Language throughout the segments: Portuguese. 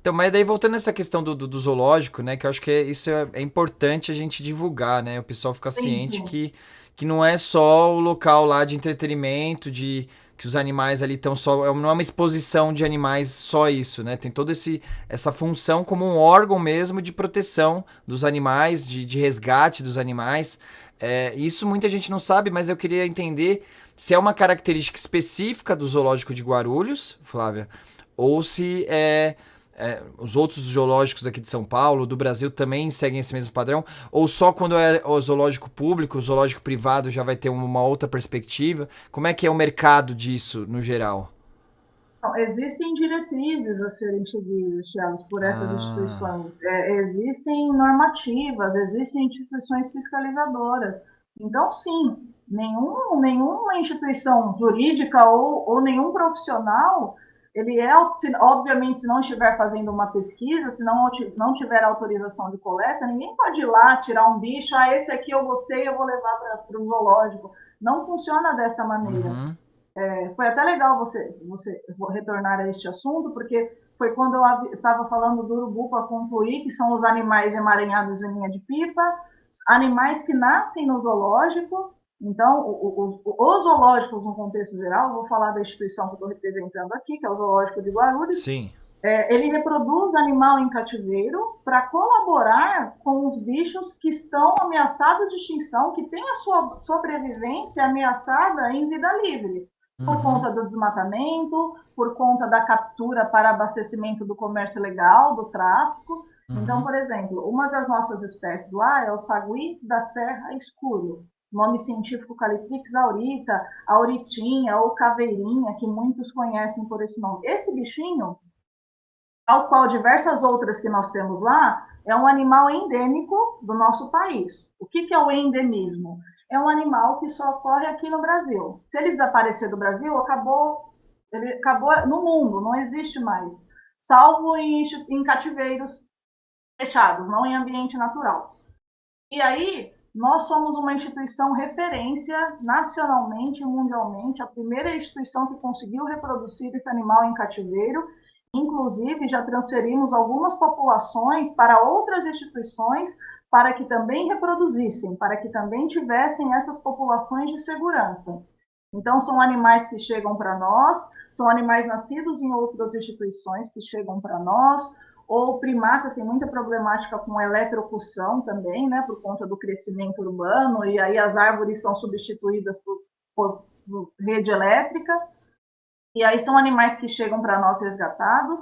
Então, mas daí voltando nessa questão do zoológico, né? Que eu acho que isso é importante a gente divulgar, né? O pessoal ficar ciente Sempre. que não é só o local lá de entretenimento, de que os animais ali estão só. Não é uma exposição de animais só isso, né? Tem toda essa função como um órgão mesmo de proteção dos animais, de resgate dos animais. Isso muita gente não sabe, mas eu queria entender se é uma característica específica do zoológico de Guarulhos, Flávia, ou se os outros zoológicos aqui de São Paulo, do Brasil, também seguem esse mesmo padrão? Ou só quando é o zoológico público, o zoológico privado já vai ter uma outra perspectiva? Como é que é o mercado disso, no geral? Então, existem diretrizes a serem seguidas, Thiago, por essas Ah, instituições. Existem normativas, existem instituições fiscalizadoras. Então, sim, nenhuma instituição jurídica ou nenhum profissional, obviamente, se não estiver fazendo uma pesquisa, se não tiver autorização de coleta, ninguém pode ir lá tirar um bicho, esse aqui eu gostei, eu vou levar para o zoológico. Não funciona desta maneira. uhum, Foi até legal você retornar a este assunto, porque foi quando eu estava falando do urubu para concluir, que são os animais emaranhados em linha de pipa, animais que nascem no zoológico. Então, os zoológicos, no contexto geral, vou falar da instituição que eu estou representando aqui, que é o Zoológico de Guarulhos, sim. ele reproduz animal em cativeiro para colaborar com os bichos que estão ameaçados de extinção, que têm a sua sobrevivência ameaçada em vida livre, por Uhum, conta do desmatamento, por conta da captura para abastecimento do comércio ilegal, do tráfico. Então, uhum. por exemplo, uma das nossas espécies lá é o sagui da serra escuro, nome científico Calitrix aurita, auritinha ou caveirinha, que muitos conhecem por esse nome. Esse bichinho, tal qual diversas outras que nós temos lá, é um animal endêmico do nosso país. O que é o endemismo? É um animal que só ocorre aqui no Brasil. Se ele desaparecer do Brasil, ele acabou no mundo, não existe mais, salvo em cativeiros fechados, não em ambiente natural. E aí, nós somos uma instituição referência nacionalmente e mundialmente, a primeira instituição que conseguiu reproduzir esse animal em cativeiro. Inclusive, já transferimos algumas populações para outras instituições para que também reproduzissem, para que também tivessem essas populações de segurança. Então, são animais que chegam para nós, são animais nascidos em outras instituições que chegam para nós, ou primatas tem muita problemática com eletrocução também, né, por conta do crescimento urbano, e aí as árvores são substituídas por rede elétrica, e aí são animais que chegam para nós resgatados.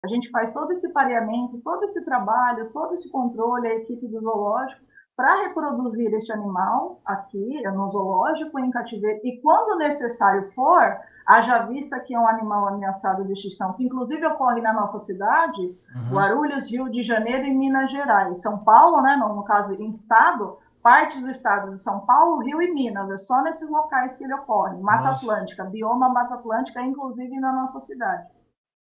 A gente faz todo esse pareamento, todo esse trabalho, todo esse controle, a equipe do zoológico, para reproduzir este animal aqui no zoológico, em cativeiro, e quando necessário for, haja vista que é um animal ameaçado de extinção, que inclusive ocorre na nossa cidade, Uhum. Guarulhos, Rio de Janeiro e Minas Gerais. São Paulo, né, no caso, em estado, partes do estado de São Paulo, Rio e Minas, é só nesses locais que ele ocorre. Mata Nossa. Atlântica, bioma Mata Atlântica, inclusive na nossa cidade.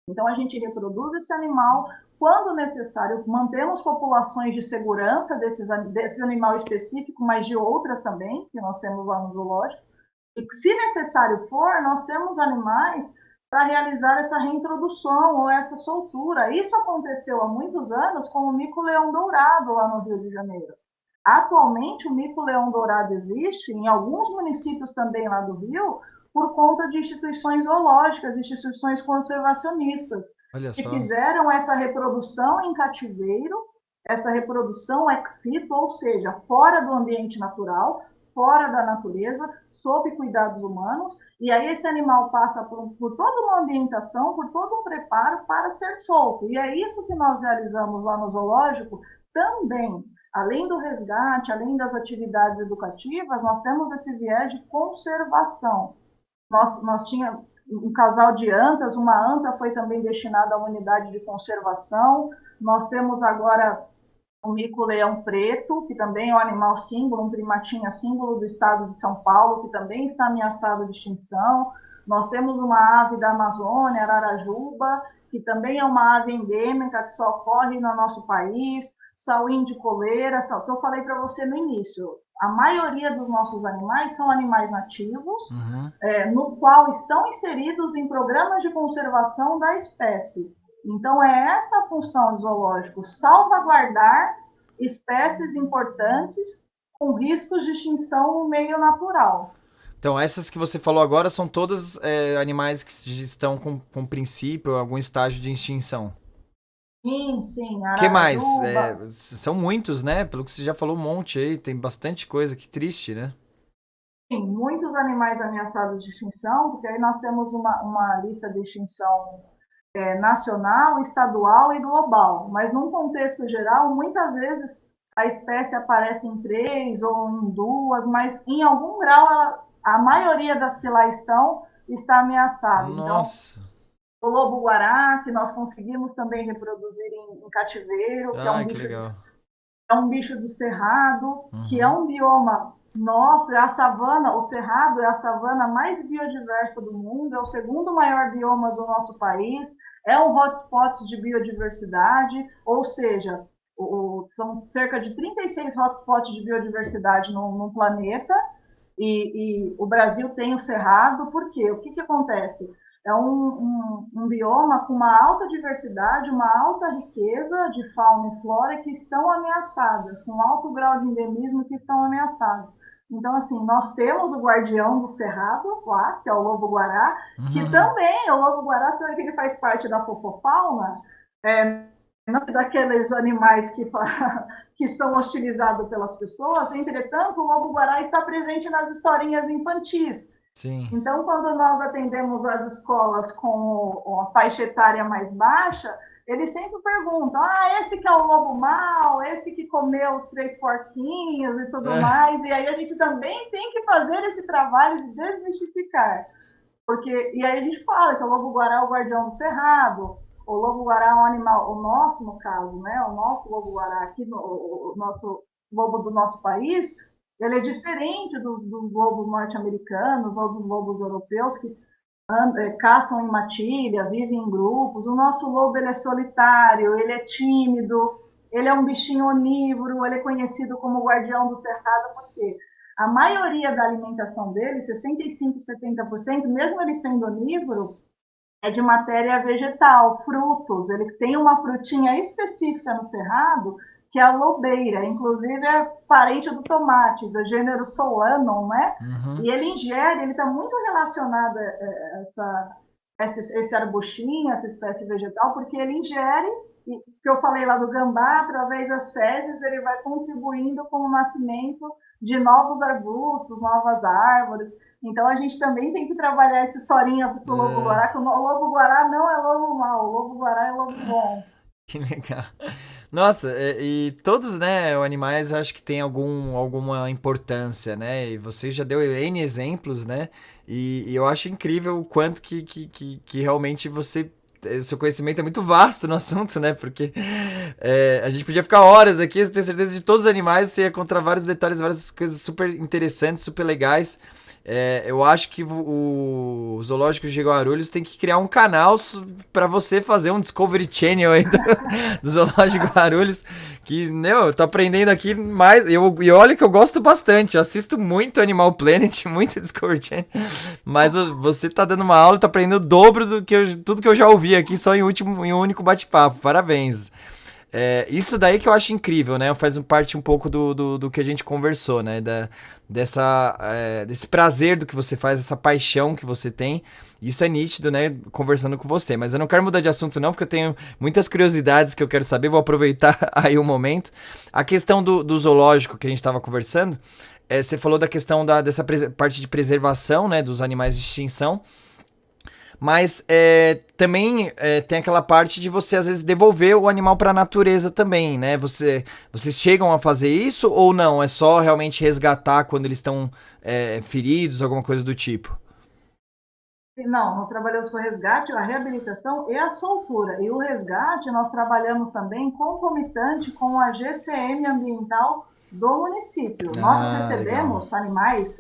Então, a gente reproduz esse animal. Quando necessário, mantemos populações de segurança desse animal específico, mas de outras também, que nós temos lá no zoológico. E, se necessário for, nós temos animais para realizar essa reintrodução ou essa soltura. Isso aconteceu há muitos anos com o mico-leão dourado lá no Rio de Janeiro. Atualmente, o mico-leão dourado existe em alguns municípios também lá do Rio, por conta de instituições zoológicas, instituições conservacionistas, Olha que só. fizeram essa reprodução em cativeiro, essa reprodução ex situ, ou seja, fora do ambiente natural, fora da natureza, sob cuidados humanos, e aí esse animal passa por toda uma ambientação, por todo um preparo para ser solto. E é isso que nós realizamos lá no zoológico também. Além do resgate, além das atividades educativas, nós temos esse viés de conservação. Nós tínhamos um casal de antas, uma anta foi também destinada à unidade de conservação. Nós temos agora o mico-leão preto, que também é um animal símbolo, um primatinha símbolo do estado de São Paulo, que também está ameaçado de extinção. Nós temos uma ave da Amazônia, Ararajuba, que também é uma ave endêmica que só ocorre no nosso país. Sauim de coleira, que eu falei para você no início. A maioria dos nossos animais são animais nativos, Uhum. no qual estão inseridos em programas de conservação da espécie. Então, é essa a função do zoológico, salvaguardar espécies importantes com riscos de extinção no meio natural. Então, essas que você falou agora são todas animais que estão com princípio, algum estágio de extinção. Sim, sim, O que mais? Arajuba. São muitos, né? Pelo que você já falou, um monte aí. Tem bastante coisa. Que triste, né? Sim, muitos animais ameaçados de extinção, porque aí nós temos uma lista de extinção nacional, estadual e global. Mas, num contexto geral, muitas vezes a espécie aparece em 3 ou em 2, mas em algum grau a maioria das que lá estão está ameaçada. Então, Nossa. o lobo-guará, que nós conseguimos também reproduzir em cativeiro, que Ah, que legal. é um bicho do cerrado, que é Uhum. um bioma nosso, é a savana, o cerrado é a savana mais biodiversa do mundo, é o segundo maior bioma do nosso país, é um hotspot de biodiversidade, ou seja, são cerca de 36 hotspots de biodiversidade no planeta, e o Brasil tem o cerrado, por quê? O que acontece? É um bioma com uma alta diversidade, uma alta riqueza de fauna e flora que estão ameaçadas, com alto grau de endemismo que estão ameaçados. Então, assim, nós temos o guardião do cerrado lá, que é o lobo-guará, que Uhum. também, o lobo-guará, você vê que ele faz parte da fofofauna, não daqueles animais que são hostilizados pelas pessoas. Entretanto, o lobo-guará está presente nas historinhas infantis. Sim. Então, quando nós atendemos as escolas com a faixa etária mais baixa, eles sempre perguntam: esse que é o lobo mau, esse que comeu os 3 porquinhos e tudo É. mais. E aí a gente também tem que fazer esse trabalho de desmistificar. E aí a gente fala que o lobo-guará é o guardião do cerrado, o lobo-guará é um animal, o nosso, no caso, né? O nosso lobo-guará aqui, o nosso lobo do nosso país, ele é diferente dos lobos norte-americanos ou dos lobos europeus que caçam em matilha, vivem em grupos. O nosso lobo, ele é solitário, ele é tímido, ele é um bichinho onívoro, ele é conhecido como guardião do cerrado, porque a maioria da alimentação dele, 65, 70%, mesmo ele sendo onívoro, é de matéria vegetal, frutos. Ele tem uma frutinha específica no cerrado, que é a lobeira, inclusive é parente do tomate, do gênero Solanum, né? Uhum. E ele ingere, ele está muito relacionado a esse arbustinho, essa espécie vegetal, porque ele ingere, e que eu falei lá do gambá, através das fezes, ele vai contribuindo com o nascimento de novos arbustos, novas árvores. Então a gente também tem que trabalhar essa historinha do É, lobo-guará, que o lobo-guará não é lobo mau, o lobo-guará é lobo bom. que legal. Nossa, e todos, né, animais acho que tem alguma importância, né? E você já deu N exemplos, né? E eu acho incrível o quanto que realmente você. O seu conhecimento é muito vasto no assunto, né? Porque a gente podia ficar horas aqui, eu tenho certeza de todos os animais, você ia encontrar vários detalhes, várias coisas super interessantes, super legais. Eu acho que o Zoológico de Guarulhos tem que criar um canal para você fazer um Discovery Channel aí do Zoológico de Guarulhos. Que, meu, eu tô aprendendo aqui mais. E olha que eu gosto bastante. Eu assisto muito Animal Planet, muito Discovery Channel. Mas você tá dando uma aula e tá aprendendo o dobro do que tudo que eu já ouvi aqui só em um único bate-papo. Parabéns. Isso daí que eu acho incrível, né? Faz parte um pouco do que a gente conversou, né? Desse prazer do que você faz, essa paixão que você tem. Isso é nítido, né? Conversando com você. Mas eu não quero mudar de assunto, não, porque eu tenho muitas curiosidades que eu quero saber. Vou aproveitar aí o momento. A questão do zoológico que a gente estava conversando. Você falou da questão dessa parte de preservação, né? Dos animais de extinção. Mas também tem aquela parte de você, às vezes, devolver o animal para a natureza também, né? Vocês chegam a fazer isso ou não? É só realmente resgatar quando eles estão feridos, alguma coisa do tipo? Não, nós trabalhamos com o resgate, a reabilitação e a soltura. E o resgate nós trabalhamos também concomitante com a GCM ambiental do município. Nós Ah, legal. recebemos animais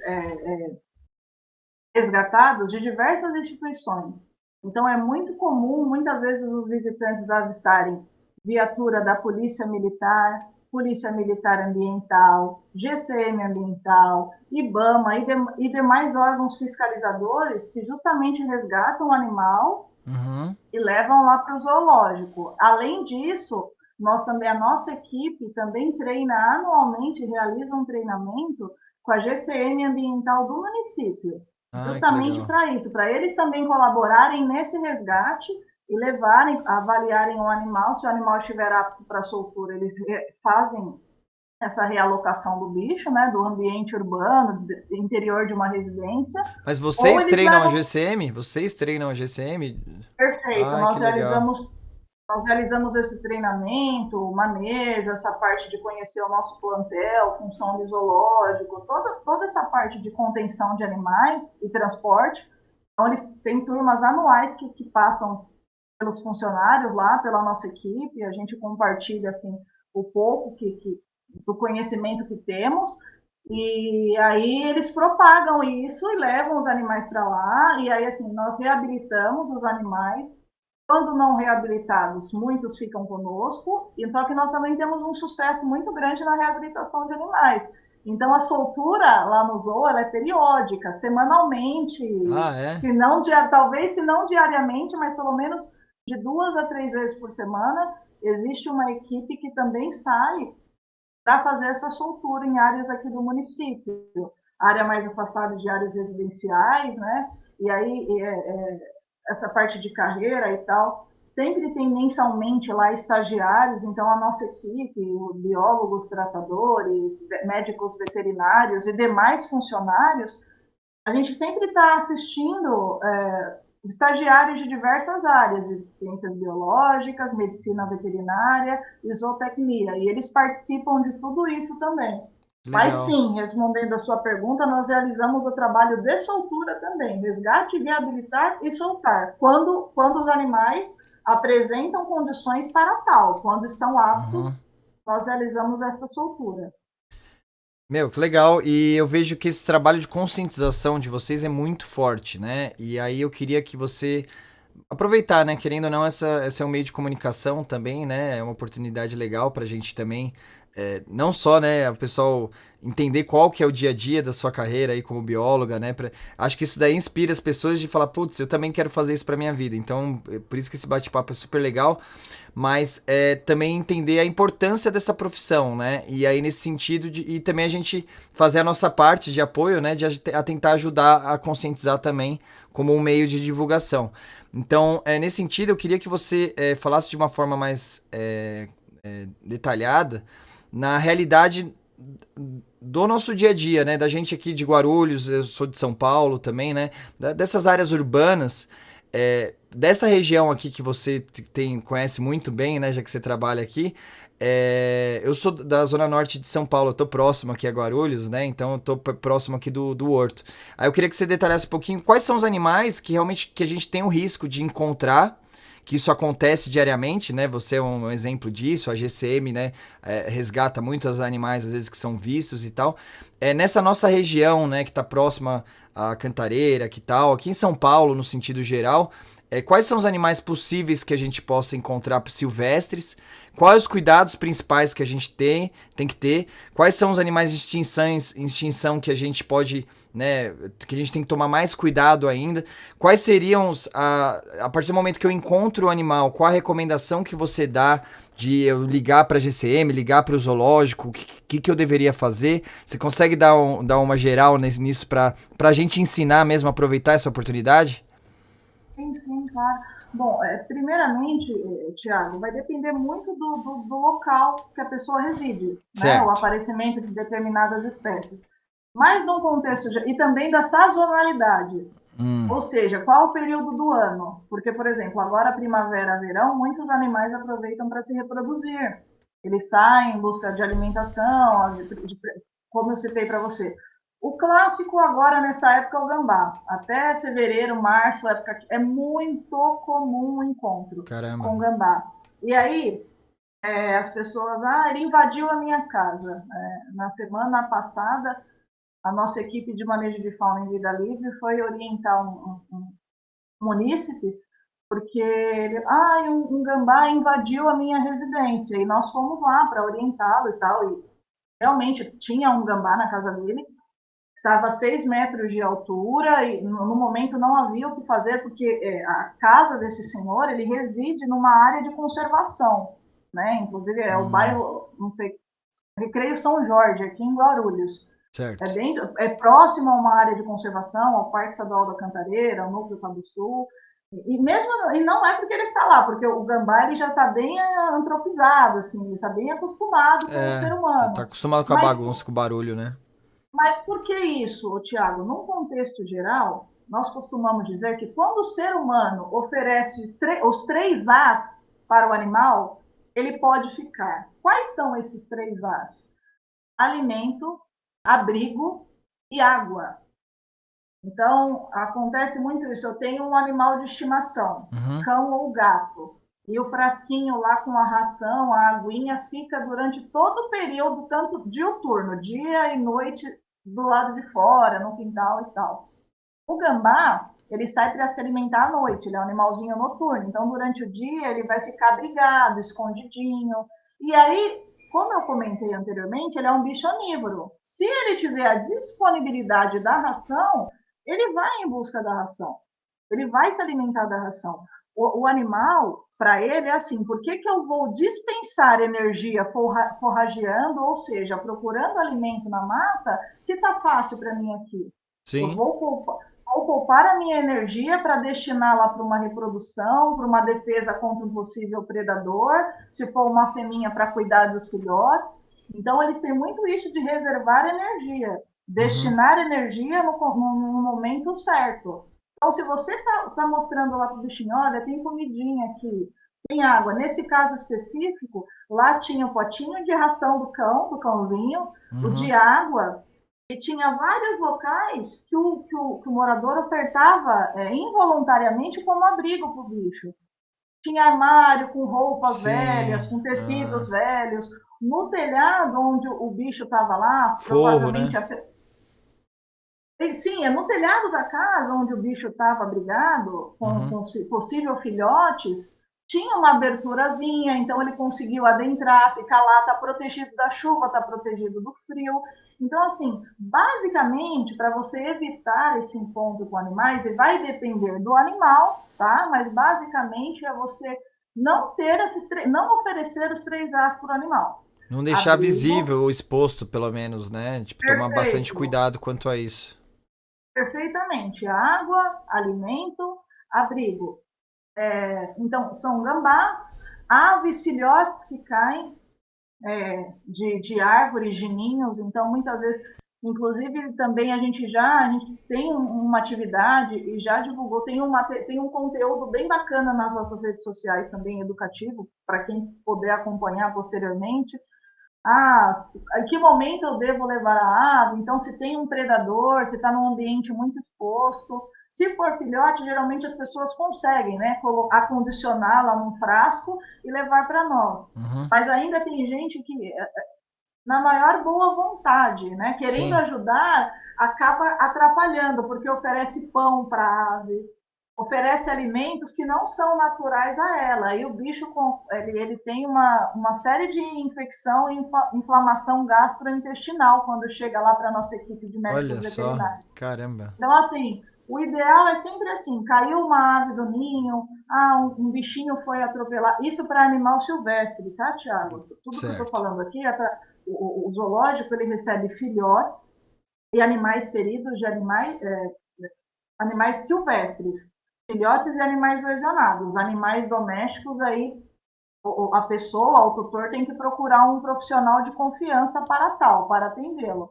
resgatados de diversas instituições. Então é muito comum, muitas vezes, os visitantes avistarem viatura da Polícia Militar, Polícia Militar Ambiental, GCM Ambiental, IBAMA e demais órgãos fiscalizadores que justamente resgatam o animal Uhum. e levam lá para o zoológico. Além disso, a nossa equipe também treina anualmente, realiza um treinamento com a GCM Ambiental do município, Ai, que justamente legal. para isso, para eles também colaborarem nesse resgate e levarem, avaliarem o animal, se o animal estiver apto para soltura, eles fazem essa realocação do bicho, né, do ambiente urbano, do interior de uma residência, Mas ou vocês eles treinam a levam. GCM? Vocês treinam a GCM? Perfeito, Ai, que legal. nós realizamos esse treinamento, o manejo, essa parte de conhecer o nosso plantel, função de zoológico, toda essa parte de contenção de animais e transporte. Então, eles têm turmas anuais que passam pelos funcionários lá, pela nossa equipe, a gente compartilha assim o pouco do conhecimento que temos, e aí eles propagam isso e levam os animais para lá, e aí assim, nós reabilitamos os animais. Quando não reabilitados, muitos ficam conosco, e só que nós também temos um sucesso muito grande na reabilitação de animais. Então, a soltura lá no zoo ela é periódica, semanalmente, Ah, é? se não, talvez se não diariamente, mas pelo menos de 2 a 3 vezes por semana, existe uma equipe que também sai para fazer essa soltura em áreas aqui do município, área mais afastada de áreas residenciais, né? E aí essa parte de carreira e tal, sempre tem mensalmente lá estagiários, então a nossa equipe, biólogos, tratadores, médicos veterinários e demais funcionários, a gente sempre está assistindo estagiários de diversas áreas, de ciências biológicas, medicina veterinária e zootecnia, e eles participam de tudo isso também. Mas Legal. sim, respondendo a sua pergunta, nós realizamos o trabalho de soltura também, resgate, reabilitar e soltar, quando os animais apresentam condições para tal, quando estão aptos, Uhum. nós realizamos esta soltura. Meu, que legal. E eu vejo que esse trabalho de conscientização de vocês é muito forte, né? E aí eu queria que você aproveitar, né? Querendo ou não, essa é um meio de comunicação também, né? É uma oportunidade legal pra gente também. Não só, né, o pessoal entender qual que é o dia a dia da sua carreira aí como bióloga, né? Acho que isso daí inspira as pessoas de falar, putz, eu também quero fazer isso pra minha vida. Então, por isso que esse bate-papo é super legal. Mas também entender a importância dessa profissão, né? E aí, nesse sentido, e também a gente fazer a nossa parte de apoio, né? De a tentar ajudar a conscientizar também como um meio de divulgação. Então, nesse sentido, eu queria que você falasse de uma forma mais detalhada na realidade do nosso dia a dia, né? Da gente aqui de Guarulhos, eu sou de São Paulo também, né? Dessas áreas urbanas, dessa região aqui que você conhece muito bem, né? Já que você trabalha aqui. Eu sou da zona norte de São Paulo, eu tô próximo aqui a Guarulhos, né? Então eu tô próximo aqui do Horto. Aí eu queria que você detalhasse um pouquinho quais são os animais que realmente que a gente tem o risco de encontrar, que isso acontece diariamente, né? Você é um exemplo disso, a GCM, né? Resgata muitos animais, às vezes, que são vistos e tal. Nessa nossa região, né, que tá próxima à Cantareira, que tal, aqui em São Paulo, no sentido geral, quais são os animais possíveis que a gente possa encontrar silvestres? Quais os cuidados principais que a gente tem que ter? Quais são os animais de extinção que a gente pode, né, que a gente tem que tomar mais cuidado ainda? Quais seriam a partir do momento que eu encontro o animal, qual a recomendação que você dá de eu ligar para a GCM, ligar para o zoológico, o que eu deveria fazer? Você consegue dar uma geral nisso para a gente ensinar mesmo, aproveitar essa oportunidade? Sim, claro. Bom, primeiramente, Tiago, vai depender muito do local que a pessoa reside, né? O Certo. aparecimento de determinadas espécies. Mas num contexto e também da sazonalidade, Hum. ou seja, qual o período do ano? Porque, por exemplo, agora primavera, verão, muitos animais aproveitam para se reproduzir. Eles saem em busca de alimentação, como eu citei para você. O clássico agora, nesta época, é o gambá. Até fevereiro, março, época é muito comum o encontro Caramba. com gambá. E aí, as pessoas, ele invadiu a minha casa. Na semana passada, a nossa equipe de manejo de fauna em vida livre foi orientar um munícipe porque um gambá invadiu a minha residência, e nós fomos lá para orientá-lo e tal, e realmente tinha um gambá na casa dele, estava a 6 metros de altura, e no momento não havia o que fazer, porque a casa desse senhor, ele reside numa área de conservação, né? Inclusive é o bairro, não sei, Recreio São Jorge, aqui em Guarulhos. Certo. É próximo a uma área de conservação, ao Parque Estadual da Cantareira, ao Núcleo Cabo Sul. E não é porque ele está lá, porque o gambá ele já está bem antropizado, assim, ele está bem acostumado com o ser Já tá humano. acostumado com a Mas, bagunça, com o barulho, né? mas por que isso, Tiago? Num contexto geral, nós costumamos dizer que quando o ser humano oferece os 3 As para o animal, ele pode ficar. Quais são esses 3 As? Alimento, abrigo e água. Então, acontece muito isso. Eu tenho um animal de estimação, cão ou gato, e o frasquinho lá com a ração, a aguinha, fica durante todo o período, tanto diuturno, dia e noite, do lado de fora, no quintal e tal. O gambá, ele sai para se alimentar à noite, ele é um animalzinho noturno, então durante o dia ele vai ficar abrigado, escondidinho. E aí, como eu comentei anteriormente, ele é um bicho onívoro. Se ele tiver a disponibilidade da ração, ele vai em busca da ração. Ele vai se alimentar da ração. O animal, para ele, é assim: por que eu vou dispensar energia forrageando, ou seja, procurando alimento na mata, se está fácil para mim aqui? Eu Sim. vou poupar a minha energia para destiná-la para uma reprodução, para uma defesa contra um possível predador, se for uma fêmea para cuidar dos filhotes. Então, eles têm muito isso de reservar energia, destinar energia no momento certo. Então, se você está mostrando lá para o bichinho, olha, tem comidinha aqui, tem água. Nesse caso específico, lá tinha o potinho de ração do cãozinho, o de água, e tinha vários locais que o morador ofertava involuntariamente como abrigo para o bicho. Tinha armário com roupas velhas, Sim. com tecidos velhos. No telhado onde o bicho estava lá, Forro, provavelmente né? Sim, é no telhado da casa onde o bicho estava abrigado, com possível filhotes, tinha uma aberturazinha, então ele conseguiu adentrar, ficar lá, está protegido da chuva, está protegido do frio. Então, assim, basicamente, para você evitar esse encontro com animais, e vai depender do animal, tá? Mas basicamente é você não oferecer os 3 As para o animal. Não deixar Abrigo, visível ou exposto, pelo menos, né? Tipo, tomar bastante perfeito. cuidado quanto a isso. Perfeitamente. Água, alimento, abrigo. Então, são gambás, aves filhotes que caem de árvores, de ninhos. Então, muitas vezes, inclusive, também a gente tem uma atividade e já divulgou, tem um conteúdo bem bacana nas nossas redes sociais também, educativo, para quem puder acompanhar posteriormente. Em que momento eu devo levar a ave? Então, se tem um predador, se está num ambiente muito exposto. Se for filhote, geralmente as pessoas conseguem, né, acondicioná-la num frasco e levar para nós. Mas ainda tem gente que, na maior boa vontade, né, querendo Sim. ajudar, acaba atrapalhando, porque oferece pão para a ave, oferece alimentos que não são naturais a ela. E o bicho ele tem uma série de infecção e inflamação gastrointestinal quando chega lá para a nossa equipe de Olha médicos só. veterinários. Caramba. Então, assim, o ideal é sempre assim: caiu uma ave do ninho, um bichinho foi atropelar. Isso para animal silvestre, tá, Tiago? Tudo que eu estou Certo. falando aqui é para o zoológico, ele recebe filhotes e animais feridos de animais silvestres, filhotes e animais lesionados. Animais domésticos, aí a pessoa, o tutor, tem que procurar um profissional de confiança para tal, para atendê-lo.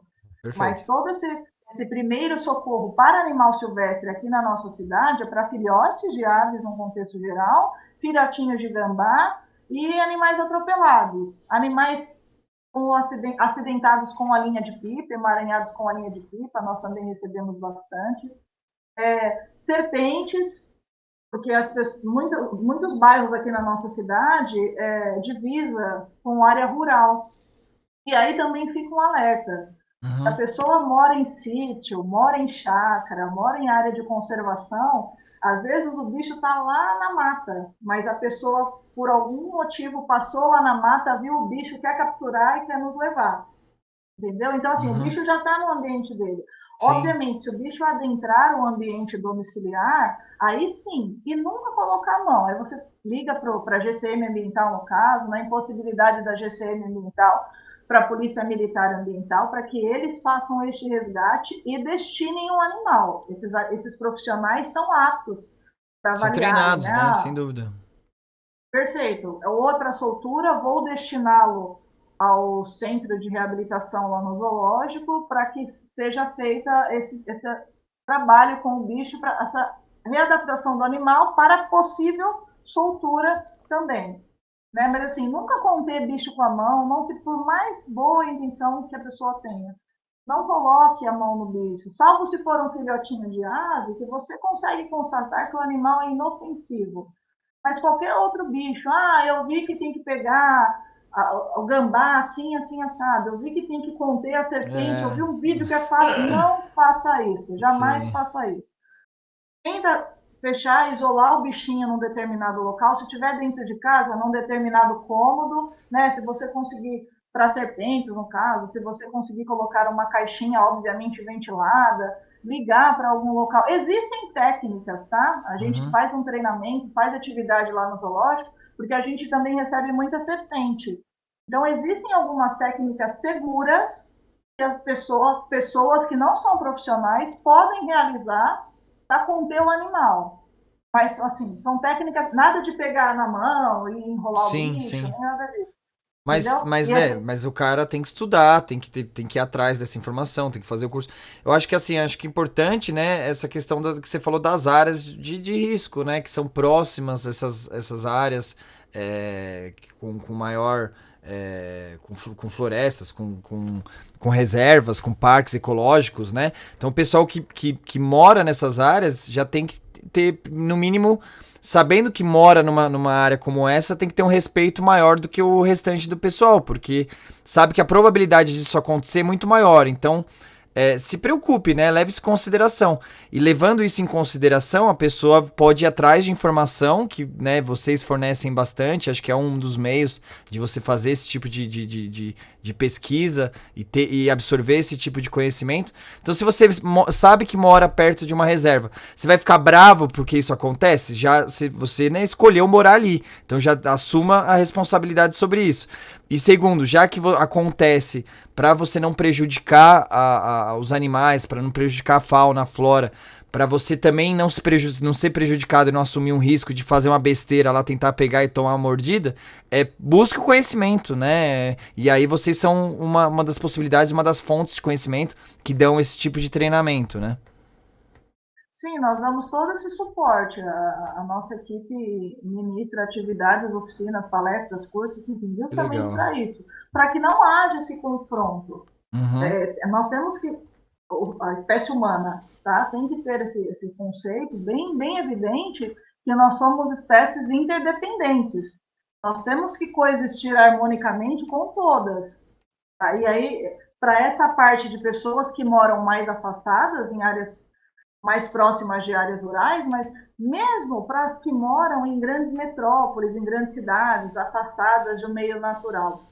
Mas Perfeito. todo esse primeiro socorro para animal silvestre aqui na nossa cidade é para filhotes de aves no contexto geral, filhotinhos de gambá e animais atropelados. Animais acidentados com a linha de pipa, emaranhados com a linha de pipa, nós também recebemos bastante. Serpentes, porque muitos bairros aqui na nossa cidade divisa com área rural. E aí também fica um alerta: a pessoa mora em sítio, mora em chácara, mora em área de conservação, Às vezes o bicho está lá na mata, mas a pessoa, por algum motivo, passou lá na mata, viu o bicho, quer capturar e quer nos levar. Entendeu? Então, assim, o Uhum. bicho já está no ambiente dele. Sim. Obviamente, se o bicho adentrar o ambiente domiciliar, aí sim, e nunca colocar a mão. Aí você liga para a GCM ambiental, no caso, na impossibilidade da GCM ambiental, para a Polícia Militar Ambiental, para que eles façam este resgate e destinem o animal. Esses profissionais são aptos para São avaliarem, né? treinados, né? Sem dúvida. Perfeito. Outra soltura, vou destiná-lo ao centro de reabilitação lá no zoológico para que seja feita esse trabalho com o bicho, para essa readaptação do animal para possível soltura também. Né? Mas assim, nunca conter bicho com a mão, não se por mais boa intenção que a pessoa tenha. Não coloque a mão no bicho, salvo se for um filhotinho de ave, que você consegue constatar que o animal é inofensivo. Mas qualquer outro bicho, eu vi que tem que pegar o gambá assim, assim, assado, eu vi que tem que conter a serpente, eu É, vi um vídeo que é fácil, não faça isso, jamais sim. faça isso. Tenta fechar, isolar o bichinho num determinado local, se tiver dentro de casa, num determinado cômodo, né? Se você conseguir, para serpentes, no caso, se você conseguir colocar uma caixinha, obviamente, ventilada, ligar para algum local. Existem técnicas, tá? A gente Uhum. faz um treinamento, faz atividade lá no zoológico, porque a gente também recebe muita serpente. Então, existem algumas técnicas seguras que as pessoas que não são profissionais podem realizar para conter o animal. Mas, assim, são técnicas, nada de pegar na mão e enrolar o Sim, bicho, sim. nem nada disso. Entendeu? Mas o cara tem que estudar, tem que ir atrás dessa informação, tem que fazer o curso. Eu acho que assim, acho que é importante, né, essa questão que você falou das áreas de risco, né, que são próximas essas áreas com maior com florestas, com reservas, com parques ecológicos, né? Então o pessoal que mora nessas áreas já tem que ter, no mínimo, sabendo que mora numa área como essa, tem que ter um respeito maior do que o restante do pessoal, porque sabe que a probabilidade disso acontecer é muito maior. Então, se preocupe, né? Leve isso em consideração. E levando isso em consideração, a pessoa pode ir atrás de informação que, né, vocês fornecem bastante. Acho que é um dos meios de você fazer esse tipo de pesquisa e absorver esse tipo de conhecimento. Então, se você sabe que mora perto de uma reserva, você vai ficar bravo porque isso acontece? Já você, né, escolheu morar ali. Então, já assuma a responsabilidade sobre isso. E segundo, já que acontece, para você não prejudicar os animais, para não prejudicar a fauna, a flora, para você também não ser prejudicado e não assumir um risco de fazer uma besteira lá, tentar pegar e tomar uma mordida, busque o conhecimento, né? E aí vocês são uma das possibilidades, uma das fontes de conhecimento que dão esse tipo de treinamento, né? Sim, nós damos todo esse suporte. A nossa equipe ministra atividades, oficinas, palestras, cursos, enfim, Que justamente legal. para isso, para que não haja esse confronto. Uhum. Nós temos que, a espécie humana, tá, tem que ter esse conceito bem, bem evidente que nós somos espécies interdependentes. Nós temos que coexistir harmonicamente com todas. Tá? E aí, para essa parte de pessoas que moram mais afastadas, em áreas mais próximas de áreas rurais, mas mesmo para as que moram em grandes metrópoles, em grandes cidades, afastadas do meio natural.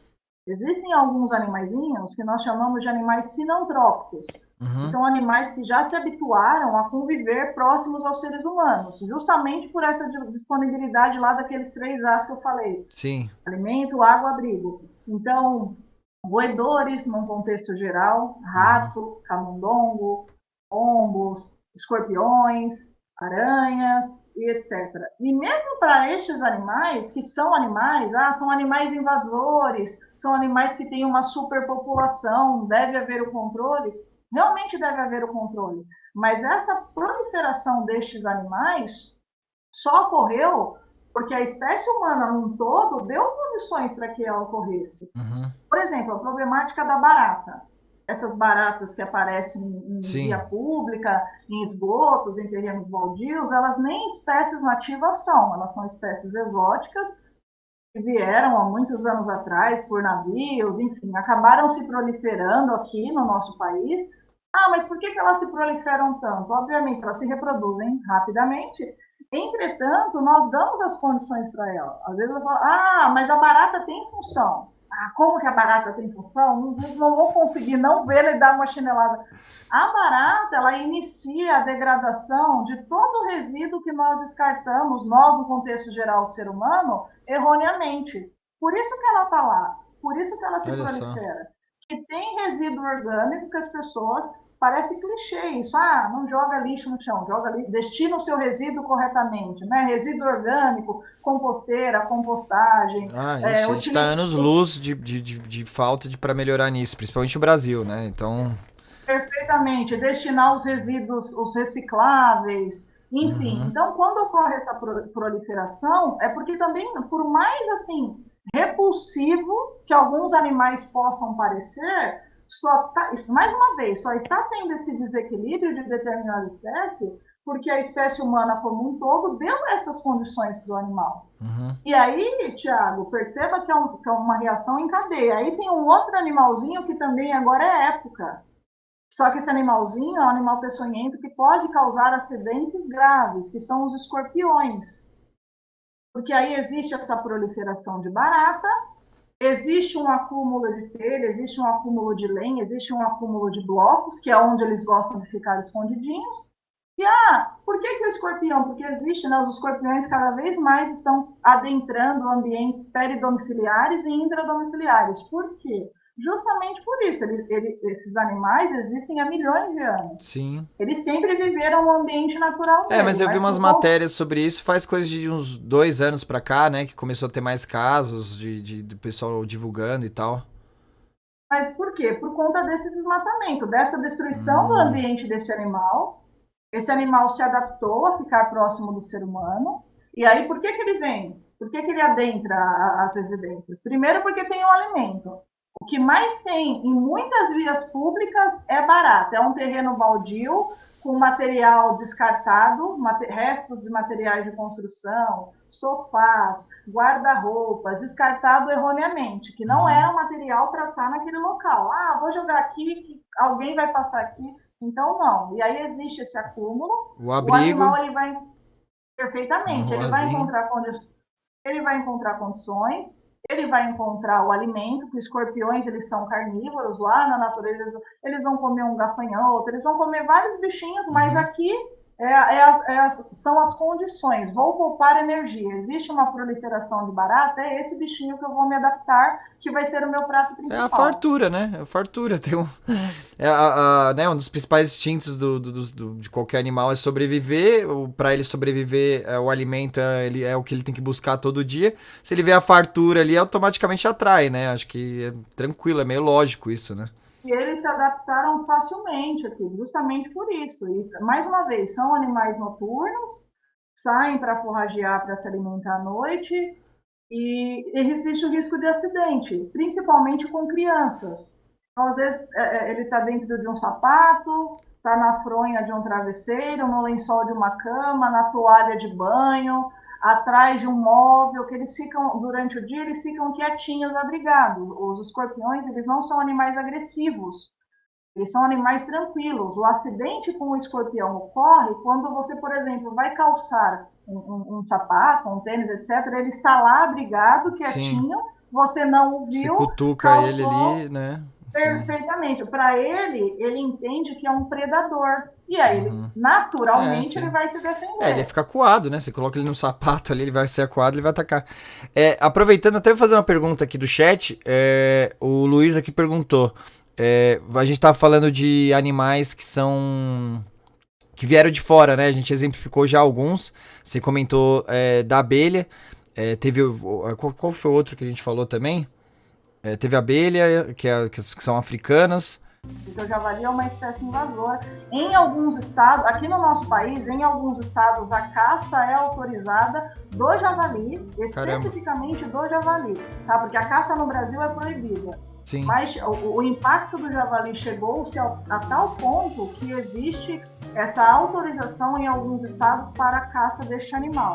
Existem alguns animaizinhos que nós chamamos de animais sinantrópicos, que Uhum. são animais que já se habituaram a conviver próximos aos seres humanos, justamente por essa disponibilidade lá daqueles 3 As que eu falei: Sim. alimento, água, abrigo. Então, roedores, num contexto geral, Uhum. rato, camundongo, pombos, escorpiões, aranhas e etc. E mesmo para estes animais, que são animais, são animais invasores, são animais que têm uma superpopulação, deve haver o controle, realmente deve haver o controle. Mas essa proliferação destes animais só ocorreu porque a espécie humana num todo deu condições para que ela ocorresse. Uhum. Por exemplo, a problemática da barata. Essas baratas que aparecem em via Sim. pública, em esgotos, em terrenos baldios, elas nem espécies nativas são, elas são espécies exóticas que vieram há muitos anos atrás por navios, enfim, acabaram se proliferando aqui no nosso país Ah, mas por que elas se proliferam tanto? Obviamente, elas se reproduzem rapidamente. Entretanto, nós damos as condições para ela. Às vezes eu falo, ah, mas a barata tem função. Ah, como que a barata tem função? Não vou conseguir não vê-la e dar uma chinelada. A barata, ela inicia a degradação de todo o resíduo que nós descartamos, nós, no contexto geral, o ser humano, erroneamente. Por isso que ela está lá. Por isso que ela se Olha só. prolifera. E tem resíduo orgânico que as pessoas, parece clichê isso, ah, não joga lixo no chão, joga lixo, destina o seu resíduo corretamente, né? Resíduo orgânico, composteira, compostagem, Ah, isso. A gente tá anos-luz de falta para melhorar nisso, principalmente o Brasil, né? Então. perfeitamente, destinar os resíduos, os recicláveis, enfim. Uhum. Então, quando ocorre essa proliferação, é porque também, por mais assim repulsivo que alguns animais possam parecer, só tá, mais uma vez, só está tendo esse desequilíbrio de determinada espécie porque a espécie humana como um todo deu estas condições para o animal. Uhum. E aí, Tiago, perceba que é uma reação em cadeia. Aí tem um outro animalzinho que também agora é época. Só que esse animalzinho é um animal peçonhento que pode causar acidentes graves, que são os escorpiões. Porque aí existe essa proliferação de barata, existe um acúmulo de telha, existe um acúmulo de lenha, existe um acúmulo de blocos, que é onde eles gostam de ficar escondidinhos. E, por que o escorpião? Porque existe, né, os escorpiões cada vez mais estão adentrando ambientes peridomiciliares e intradomiciliares. Por quê? Justamente por isso, esses animais existem há milhões de anos. Sim. Eles sempre viveram no ambiente natural É, dele, mas eu vi mas umas matérias sobre isso faz coisa de uns 2 anos pra cá, né? Que começou a ter mais casos de pessoal divulgando e tal. Mas por quê? Por conta desse desmatamento, dessa destruição do Hum, ambiente desse animal. Esse animal se adaptou a ficar próximo do ser humano. E aí, por que ele vem? Por que ele adentra as residências? Primeiro, porque tem o alimento. O que mais tem em muitas vias públicas é barata. É um terreno baldio com material descartado, restos de materiais de construção, sofás, guarda-roupas, descartado erroneamente, que não uhum. era um material para estar naquele local. Ah, vou jogar aqui, que alguém vai passar aqui. Então, não. E aí existe esse acúmulo, O o animal abrigo, ele vai perfeitamente, o azinho. ele vai encontrar condições, ele vai encontrar o alimento, que escorpiões eles são carnívoros lá na natureza, eles vão comer um gafanhoto, eles vão comer vários bichinhos, mas Uhum. aqui são as condições. Vou poupar energia. Existe uma proliferação de barata, é esse bichinho que eu vou me adaptar, que vai ser o meu prato É a principal. fartura, né? É a fartura. Tem um, né, um dos principais instintos de qualquer animal é sobreviver. Para ele sobreviver, o alimento é o que ele tem que buscar todo dia. Se ele vê a fartura ali, automaticamente atrai, né? Acho que é tranquilo, é meio lógico isso, né? E eles se adaptaram facilmente aqui, justamente por isso. E, mais uma vez, são animais noturnos, saem para forragear, para se alimentar à noite, e existe o risco de acidente, principalmente com crianças. Então, às vezes, ele está dentro de um sapato, está na fronha de um travesseiro, no lençol de uma cama, na toalha de banho, atrás de um móvel, que eles ficam, durante o dia, eles ficam quietinhos, abrigados. Os escorpiões, eles não são animais agressivos, eles são animais tranquilos. O acidente com o escorpião ocorre quando você, por exemplo, vai calçar um sapato, um tênis, etc. Ele está lá abrigado, Sim. quietinho, você não o Você viu, cutuca ele ali, calçou né? Sim. perfeitamente. Para ele, ele entende que é um predador. E aí, ele, Uhum. É, naturalmente, ele sim. vai se É, ele defender. fica acuado, né? Você coloca ele no sapato ali, ele vai ser acuado, ele vai atacar. Aproveitando, até vou fazer uma pergunta aqui do chat. O Luiz aqui perguntou. A gente tava falando de animais que são. Que vieram de fora, né? A gente exemplificou já alguns. Você comentou da abelha. Teve. Qual foi o outro que a gente falou também? Teve a abelha, que são africanas. Porque o javali é uma espécie invasora. Em alguns estados, aqui no nosso país, em alguns estados, a caça é autorizada do javali, Caramba. especificamente do javali, tá? Porque a caça no Brasil é proibida. Sim. Mas o impacto do javali chegou-se a tal ponto que existe essa autorização em alguns estados para a caça deste animal.